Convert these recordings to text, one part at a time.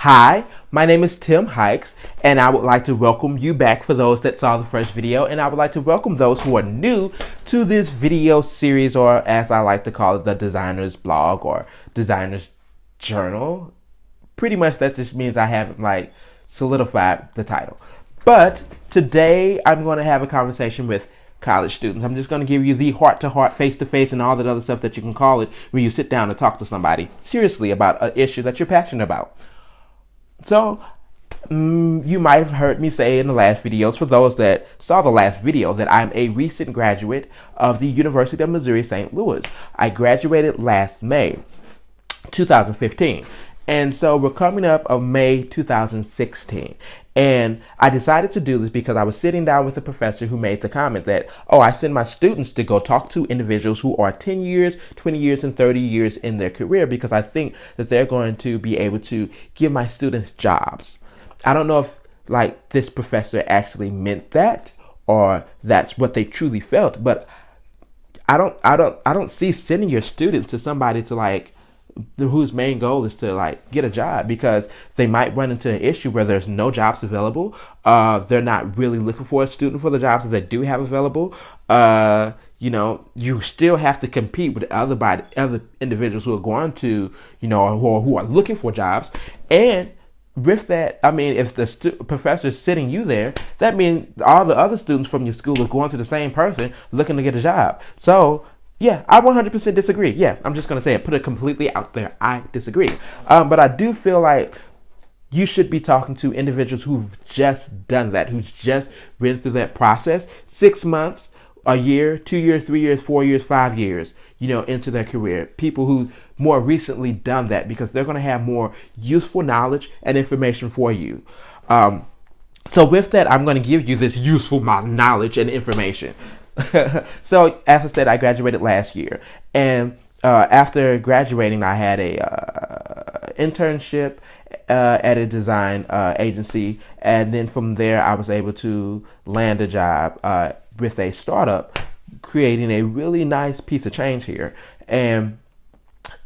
Hi, my name is Tim Hykes, and I would like to welcome you back for those that saw the first video, and I would like to welcome those who are new to this video series, or as I like to call it, the designer's blog or designer's journal. Pretty much that just means I haven't solidified the title. But today I'm going to have a conversation with college students. I'm just going to give you the heart-to-heart, face-to-face, and all that other stuff that you can call it when you sit down and talk to somebody seriously about an issue that you're passionate about. So, you might have heard me say in the last videos, for those that saw the last video, that I'm a recent graduate of the University of Missouri St. Louis. I graduated last May 2015. And so we're coming up on May 2016. And I decided to do this because I was sitting down with a professor who made the comment that, oh, I send my students to go talk to individuals who are 10 years, 20 years, and 30 years in their career because I think that they're going to be able to give my students jobs. I don't know if this professor actually meant that or that's what they truly felt, but I don't see sending your students to somebody to whose main goal is to get a job, because they might run into an issue where there's no jobs available. They're not really looking for a student for the jobs that they do have available. You still have to compete with other individuals who are going to, who are looking for jobs. And with that, I mean, if the professor is sitting you there, that means all the other students from your school are going to the same person looking to get a job. So yeah, I 100% disagree. Yeah, I'm just going to say it, put it completely out there. I disagree. But I do feel like you should be talking to individuals who've just done that, who's just been through that process, 6 months, a year, 2 years, 3 years, 4 years, 5 years, into their career. People who more recently done that, because they're going to have more useful knowledge and information for you. So with that, I'm going to give you this useful knowledge and information. So, as I said, I graduated last year, and after graduating, I had a internship at a design agency, and then from there, I was able to land a job with a startup, creating a really nice piece of change here. And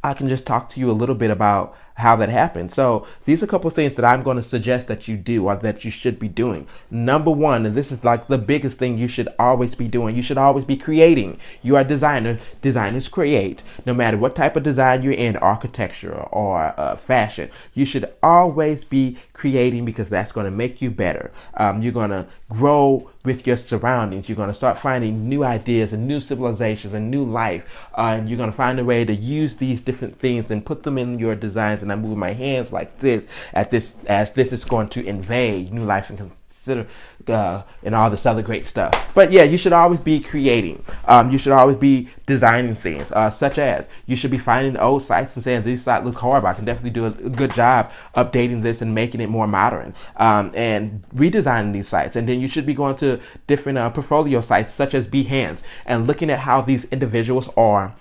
I can just talk to you a little bit about how that happened. So these are a couple of things that I'm going to suggest that you do, or that you should be doing. Number one, and this is the biggest thing you should always be doing, you should always be creating. You are a designer. Designers create. No matter what type of design you're in, architecture or fashion, you should always be creating, because that's going to make you better. You're going to grow with your surroundings. You're going to start finding new ideas and new civilizations and new life. And you're going to find a way to use these different things and put them in your designs. And I move my hands like this, as this is going to invade new life and consider and all this other great stuff. But yeah, you should always be creating. You should always be designing things, such as you should be finding old sites and saying, this site looks horrible, I can definitely do a good job updating this and making it more modern, and redesigning these sites. And then you should be going to different portfolio sites such as Behance and looking at how these individuals are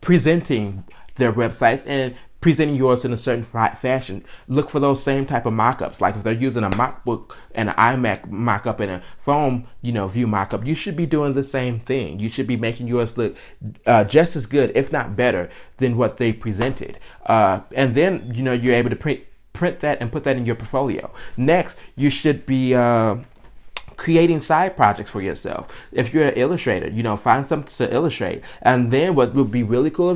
presenting their websites and presenting yours in a certain fashion. Look for those same type of mock-ups. Like if they're using a MacBook and an iMac mock-up and a phone, view mock-up, you should be doing the same thing. You should be making yours look just as good, if not better, than what they presented. And then, you're able to print that and put that in your portfolio. Next, you should be creating side projects for yourself. If you're an illustrator, find something to illustrate. And then what would be really cool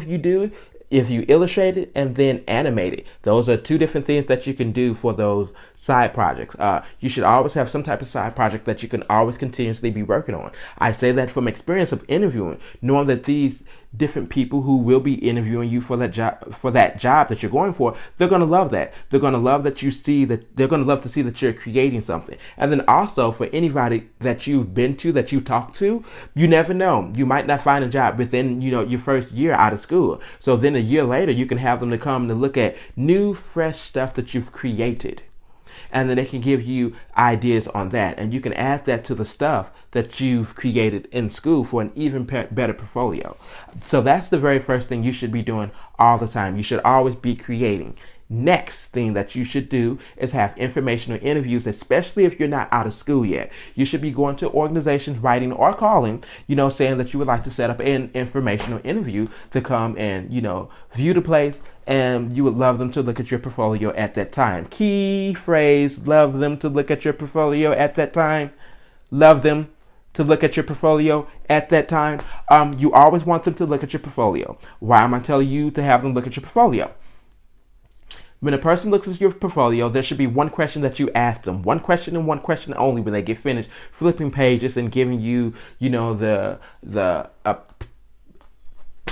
if you illustrate it and then animate it. Those are two different things that you can do for those side projects. You should always have some type of side project that you can always continuously be working on. I say that from experience of interviewing, knowing that these different people who will be interviewing you for that job that you're going for, they're going to love that. They're going to love that you see that. They're going to love to see that you're creating something. And then also, for anybody that you've been to, that you talked to, you never know. You might not find a job within, your first year out of school. So then a year later, you can have them to come to look at new, fresh stuff that you've created. And then they can give you ideas on that. And you can add that to the stuff that you've created in school for an even better portfolio. So that's the very first thing you should be doing all the time. You should always be creating. Next thing that you should do is have informational interviews, especially if you're not out of school yet. You should be going to organizations, writing or calling, saying that you would like to set up an informational interview to come and, view the place, and you would love them to look at your portfolio at that time. Key phrase, love them to look at your portfolio at that time. Love them to look at your portfolio at that time. You always want them to look at your portfolio. Why am I telling you to have them look at your portfolio? When a person looks at your portfolio, there should be one question that you ask them. One question and one question only when they get finished flipping pages and giving you, their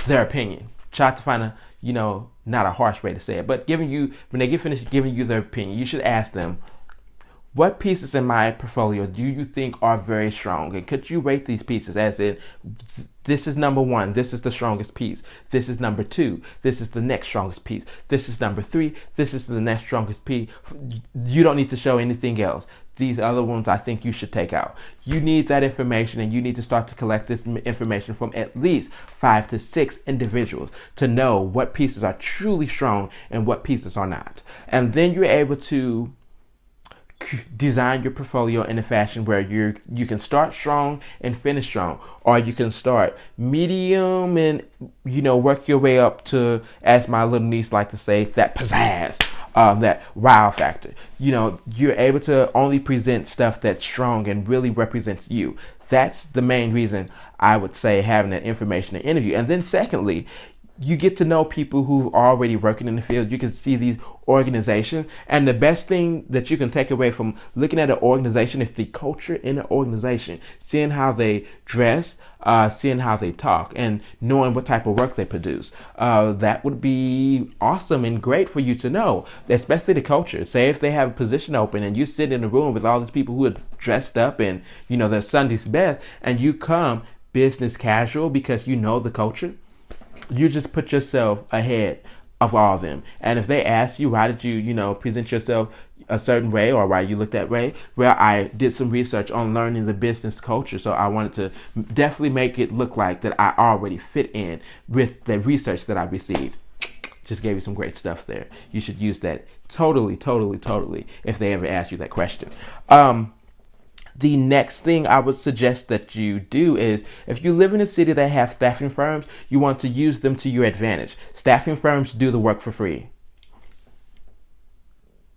opinion. Try to find a, not a harsh way to say it, but when they get finished giving you their opinion, you should ask them, what pieces in my portfolio do you think are very strong? And could you rate these pieces as in, this is number one, this is the strongest piece. This is number two, this is the next strongest piece. This is number three, this is the next strongest piece. You don't need to show anything else. These other ones I think you should take out. You need that information, and you need to start to collect this information from at least 5 to 6 individuals to know what pieces are truly strong and what pieces are not. And then you're able to design your portfolio in a fashion where you can start strong and finish strong, or you can start medium and work your way up to, as my little niece like to say, that pizzazz, that wow factor. You're able to only present stuff that's strong and really represents you. That's the main reason I would say having that information and interview. And then secondly, you get to know people who've already working in the field. You can see these organizations, and the best thing that you can take away from looking at an organization is the culture in the organization, seeing how they dress, seeing how they talk, and knowing what type of work they produce. That would be awesome and great for you to know, especially the culture. Say if they have a position open and you sit in a room with all these people who are dressed up and their Sunday's best, and you come business casual because you know the culture. You just put yourself ahead of all of them. And if they ask you, why did you, present yourself a certain way, or why you look that way? Well, I did some research on learning the business culture. So I wanted to definitely make it look like that I already fit in with the research that I received. Just gave you some great stuff there. You should use that totally if they ever ask you that question. The next thing I would suggest that you do is, if you live in a city that has staffing firms, you want to use them to your advantage. Staffing firms do the work for free.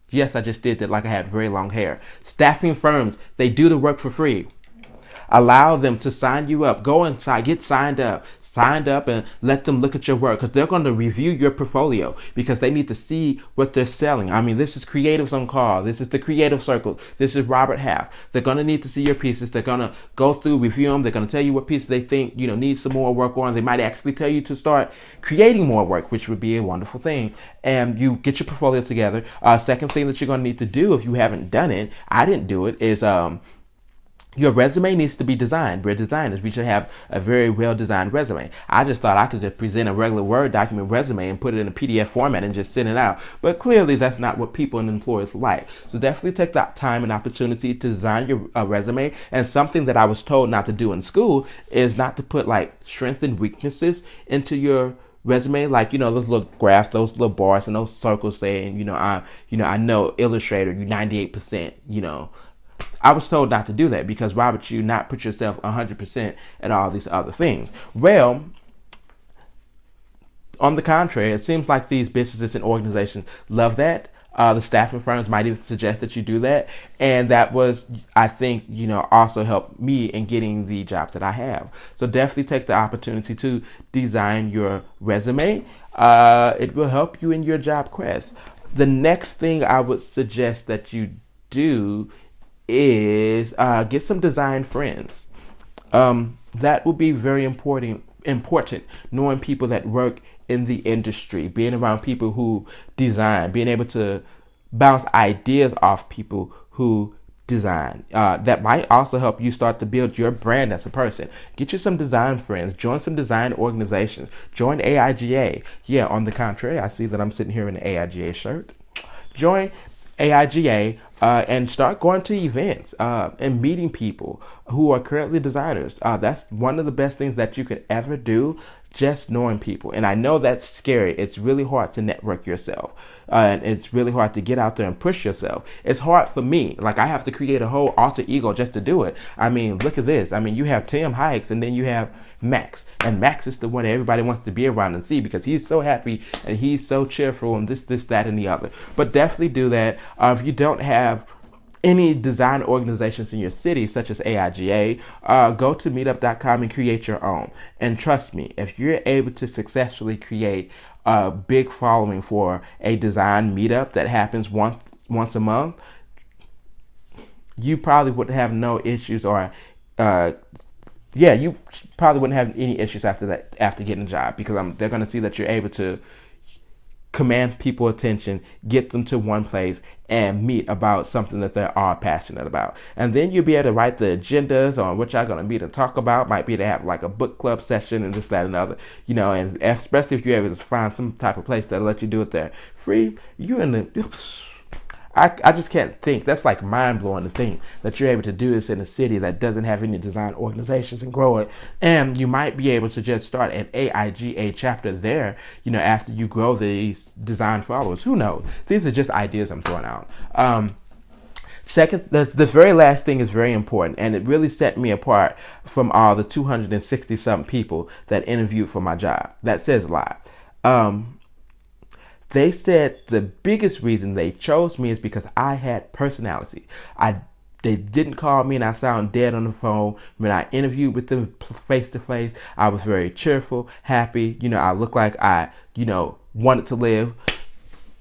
Yes, I just did that like I had very long hair. Staffing firms, they do the work for free. Allow them to sign you up. Go inside, get signed up and let them look at your work, because they're going to review your portfolio, because they need to see what they're selling. I mean, this is Creatives on Call. This is the Creative Circle. This is Robert Half. They're going to need to see your pieces. They're going to go through, review them. They're going to tell you what pieces they think, need some more work on. They might actually tell you to start creating more work, which would be a wonderful thing. And you get your portfolio together. Second thing that you're going to need to do, if you haven't done it, I didn't do it, is your resume needs to be designed. We're designers. We should have a very well-designed resume. I just thought I could just present a regular Word document resume and put it in a PDF format and just send it out. But clearly, that's not what people and employers like. So definitely take that time and opportunity to design your resume. And something that I was told not to do in school is not to put strengths and weaknesses into your resume, those little graphs, those little bars and those circles saying, I know Illustrator, you 98%, I was told not to do that, because why would you not put yourself 100% at all these other things? Well, on the contrary, it seems like these businesses and organizations love that. The staffing firms might even suggest that you do that. And that was, I think, also helped me in getting the job that I have. So definitely take the opportunity to design your resume. It will help you in your job quest. The next thing I would suggest that you do is get some design friends. That would be very important, knowing people that work in the industry, being around people who design, being able to bounce ideas off people who design. That might also help you start to build your brand as a person. Get you some design friends, join some design organizations, join AIGA. Yeah, on the contrary, I see that I'm sitting here in an AIGA shirt. Join AIGA and start going to events and meeting people. who are currently designers. That's one of the best things that you could ever do, just knowing people. And I know that's scary. It's really hard to network yourself. And it's really hard to get out there and push yourself. It's hard for me. Like, I have to create a whole alter ego just to do it. I mean, look at this. I mean, you have Tim Hykes, and then you have Max. And Max is the one that everybody wants to be around and see, because he's so happy and he's so cheerful and this, that, and the other. But definitely do that. If you don't have any design organizations in your city, such as AIGA, go to meetup.com and create your own. And trust me, if you're able to successfully create a big following for a design meetup that happens once a month, you probably would have no issues, or you probably wouldn't have any issues after that, after getting a job, because they're going to see that you're able to command people's attention, get them to one place, and meet about something that they are passionate about. And then you'll be able to write the agendas on what y'all going to meet and talk about. Might be to have like a book club session and this, that, and other. And especially if you're able to find some type of place that'll let you do it there free, you're in the... I just can't think. That's like mind blowing to think that you're able to do this in a city that doesn't have any design organizations and grow it. And you might be able to just start an AIGA chapter there, after you grow these design followers. Who knows? These are just ideas I'm throwing out. Second, the very last thing is very important, and it really set me apart from all the 260 something people that interviewed for my job. That says a lot. They said the biggest reason they chose me is because I had personality. They didn't call me and I sound dead on the phone. When I interviewed with them face to face, I was very cheerful, happy. I looked like I, wanted to live.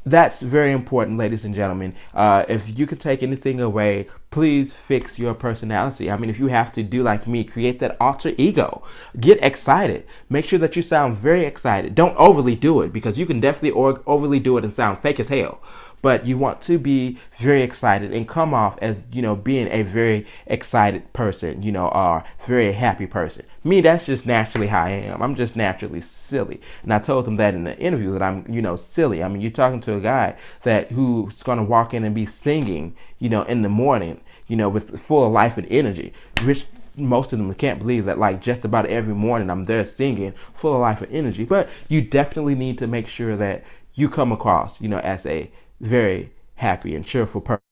That's very important, ladies and gentlemen. If you could take anything away, please fix your personality. I mean, if you have to do like me, create that alter ego. Get excited. Make sure that you sound very excited. Don't overly do it, because you can definitely overly do it and sound fake as hell. But you want to be very excited and come off as, being a very excited person, or very happy person. Me, that's just naturally how I am. I'm just naturally silly. And I told them that in the interview, that I'm, silly. I mean, you're talking to a guy who's going to walk in and be singing, in the morning, with full of life and energy, which most of them can't believe that, like, just about every morning I'm there singing full of life and energy. But you definitely need to make sure that you come across, as a very happy and cheerful person.